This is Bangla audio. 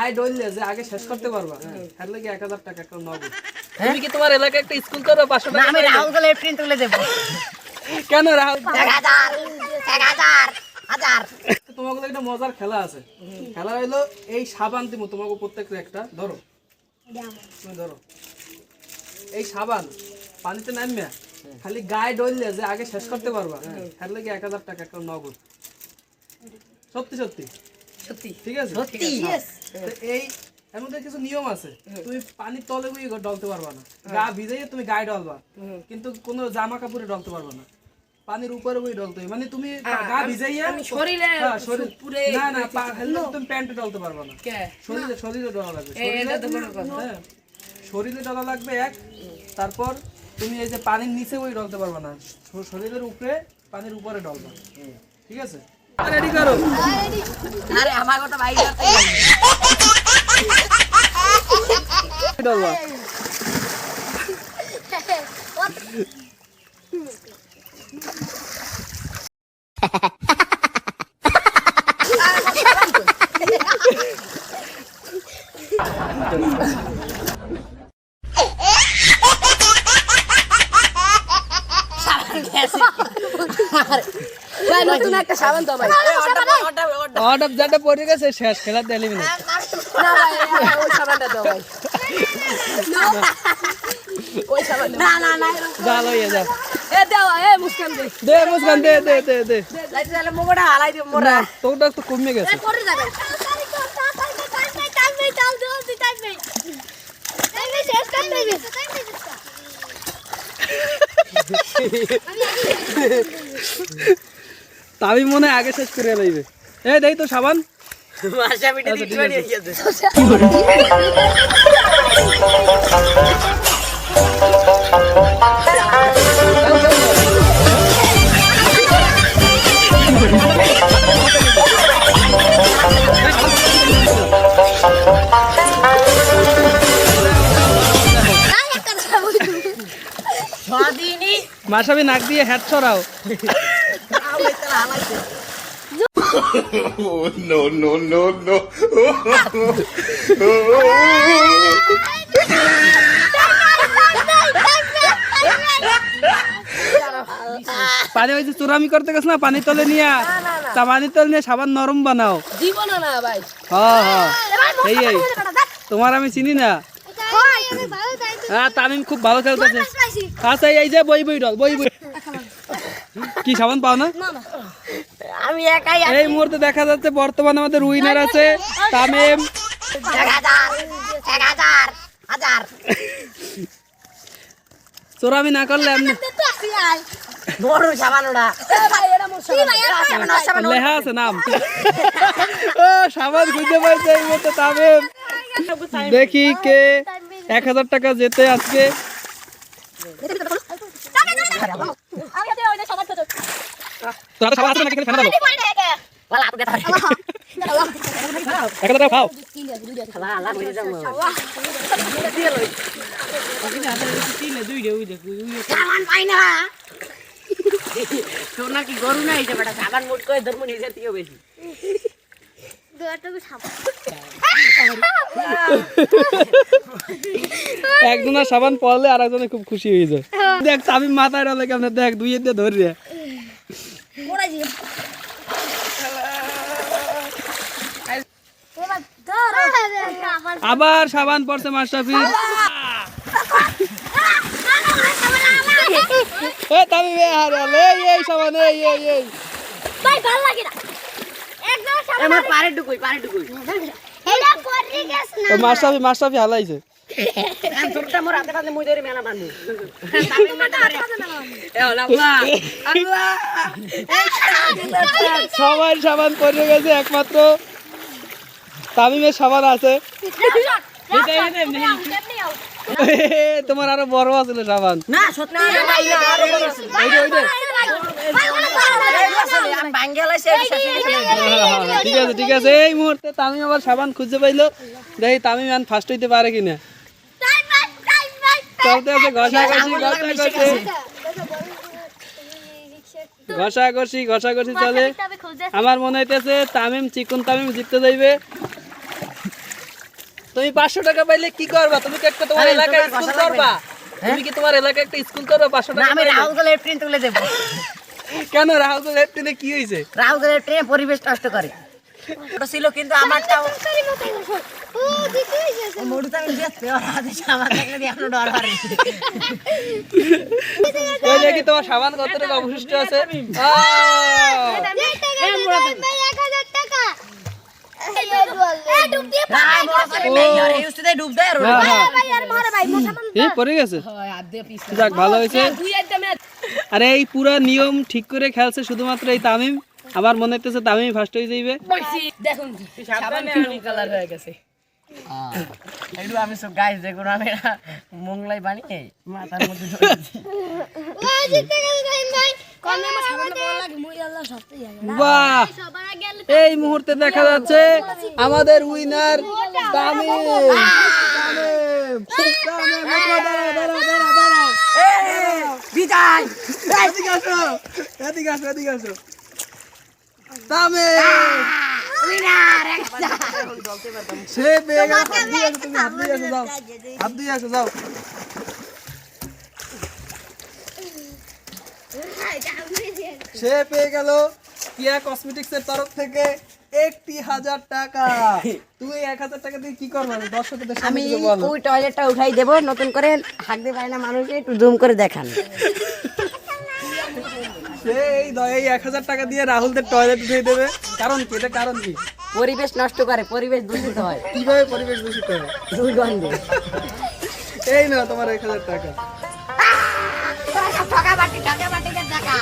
গায়ে ডললে যে আগে শেষ করতে পারবা তার লাগি 1000 টাকা একটা নগদ। তুমি কি তোমার এলাকায় একটা স্কুল করো 500 টাকা? আমি রাহুল গলে প্রিন্ট তুলে দেব। কেন রাহুল? 1000 তোমাকে একটা মজার খেলা আছে। খেলা হলো এই সাবান দিমু তোমাকে প্রত্যেকটা একটা ধরো। তুমি ধরো। এই সাবান পানিতে নামিয়া খালি গায়ে ডললে যে আগে শেষ করতে পারবা তার লাগি 1000 টাকা একটা নগদ। সত্যি সত্যি সত্যি ঠিক আছে? সত্যি তো এই এর মধ্যে কিছু নিয়ম আছে। তুমি পানির তলে বই ডলতে পারবা না, গা ভিজাইয়ে তুমি গায়ে ডলবা, কিন্তু কোনো জামা কাপড়ে ডলতে পারবা না, পানির উপরে বই ডলতে হবে। মানে তুমি গা ভিজাইয়া শরীরে পুরে না না তুমি প্যান্টে ডলতে পারবা না, শরীরে শরীরে ডলা লাগবে, হ্যাঁ শরীরে ডলা লাগবে এক। তারপর তুমি এই যে পানির নিচে বই ডলতে পারবা না, শরীরের উপরে পানির উপরে ডলবা, ঠিক আছে? রেডি করো। আরে আমার কথা ভাই ডলবা ভাই নতুন একটা সাবান দাও ভাই। অর্ডার যেটা পড়ে গেছে শেষ, খেলা দিয়ে এলিমিনেট। না ভাই ওই সাবানটা দাও ভাই। ওই সাবান না না না জাল হয়ে যা। এ দাও এ মুস্কান দে দে মুসকান দে দে দে দে। লাইতে তাহলে মোগড়া হালাই দিও মোরা। তোটা তো কমে গেছে। এ পড়ে যাবে। আমি মনে হয় আগে শেষ করে লইবে। এই দেই তো সাবান। মাশা মিটে দিতে পারি গিয়েছে। স্বাধীনি মাশাবি নাক দিয়ে head ছড়াও। No, no, no, no. পানি ওই যে চুরামি করতে গেছ না পানি তলে নিয়া, তা পানি তলে নিয়ে সাবান নরম বানাও। জীবন না ভাই। হ্যাঁ হ্যাঁ এই এই তোমার আমি চিনি না। হ্যাঁ তামিম খুব ভালো খেলতেছে। আচ্ছা এই যে বই বই ডল বই বই কি সাবান পাও না? আমি একাই এই মুহূর্তে দেখা যাচ্ছে বর্তমানে আমাদের উইনার আছে তামিম। 1000 চোরামি না করলে এমনি বড় সাবানটা ভাই এরা মোর সাবান লেখা আছে নাম। ও সাবান খুঁজে পাইছে এই মুহূর্তে তামিম। দেখি কে 1000 টাকা জেতে আজকে। তোরা সাবান আছে নাকি ফেলে দাও। ওয়ালা আপনি ধরে 1000 টাকা খাও। লা হয়ে যাও সাবান পাই না সোনা কি গরু না এইটা বেটা সাবান মোট করে ধর্ম নিজের থেকে বেশি একজনের সাবান পড়লে আর একজনে খুব খুশি হয়ে যায়। দেখ তামিম মাথায় ডালে কেমন, দেখ দুই দিয়ে ধরে আবার সাবান পড়ছে মাশরাফি। এ তামিম আরে এই সাবান এই ভাই ভালো লাগে না একদম সাবান আমার পারে ঢুকুই এটা করে গেছ না ও মাশরাফি হালাইছে। তোরটা মোর হাতে পাতে মুই ধরে মেলা বানু সবার সাবান পড়ে গেছে, একমাত্র তামিমের সাবান আছে। তোমার আরো বড় আছে সাবান না সত্যি ভাই না আরো বড় আছে আমি বাঙ্গালাদেশে ঠিক আছে এই মুহূর্তে তামিম আবার সাবান খুঁজে পাইলো। দেখি তামিম আন ফার্স্ট হইতে পারে কিনা। চলতে আছে ঘষাঘষি চলে। আমার মনে হইতেছে তামিম চিকন তামিম জিততে যাইবে। তুমি 500 টাকা পাইলে কি করবা? তুমি কি একটা তোমার আরে, এলাকায় তোমার স্কুল কথা করবা? তুমি কি তোমার এলাকায় একটা স্কুল করবা 500 না টাকা আমি পাইলে? রাহুলের ট্রেন তুলে দেবো। কেন রাহুল লেফটিনে কি হইছে? রাহুলের ট্রেন পরিবেশ নষ্ট করে। ওটা ছিল কিন্তু আমারটাও ও দিতে হইছে মোড়ুতে আমি দেখতে আমার দেখলে দিয়ে এখনো ডর করে। ওই দেখি তোমার সাবান কত টাকা অবশিষ্ট আছে? যে টাকা 1000 টাকা এই ডুব দিয়ে না মোড়া করে নেই আর এই উস্তে ডুব দেয় আর ওটা। ভাই আর মারে ভাই মোটা এই পড়ে গেছে। হয় হাত দিয়ে পিছ। যাক ভালো হয়েছে। আরে এই পুরো নিয়ম ঠিক করে খেলছে শুধুমাত্র এই তামিম। আমার মনে হইতেছে তামিম ফার্স্ট হয়ে যাইবে। দেখুন সাবান পিঙ্ক কালার হয়ে গেছে। একটু আমি সব গাইস দেখুন আমি মোংলাই বানিয়ে মাথার মধ্যে ধরেছি। ও জিতে গেল ভাই কমে আমার সামনে বল লাগে মুই আল্লাহ সত্যি জানে বাহ! সবার আগে এই মুহূর্তে দেখা যাচ্ছে আমাদের উইনার তামিম। তামিম, দাঁড়াও। বিদায়। এদিকে আসো, এদিকে আসো, এদিকে আসো। তামিম! সে পেয়ে গেল, হাত দিয়ে আসো তুমি, হাত দিয়ে আসো, যাও। হাত দিয়ে আসো, যাও। সে পেয়ে গেল কিয়া কসমেটিক্সের তরফ থেকে 1000 টাকা। তুমি 1000 টাকা দিয়ে কি করবে? দর্শকদের সামনে আমি কিছু বলো। ওই টয়লেটটা উঠাই দেব নতুন করে হাঁকতে পারে না মানুষকে একটু জুম করে দেখান। সে এই 1000 টাকা দিয়ে রাহুলদের টয়লেট উঠিয়ে দেবে। কারণ কি? এটা কারণ কি? পরিবেশ নষ্ট করে পরিবেশ দূষিত হয় কিভাবে পরিবেশ দূষিত হয়? দুর্গন্ধে। এই না তোমার 1000 টাকা। টাকা বাটি টাকা।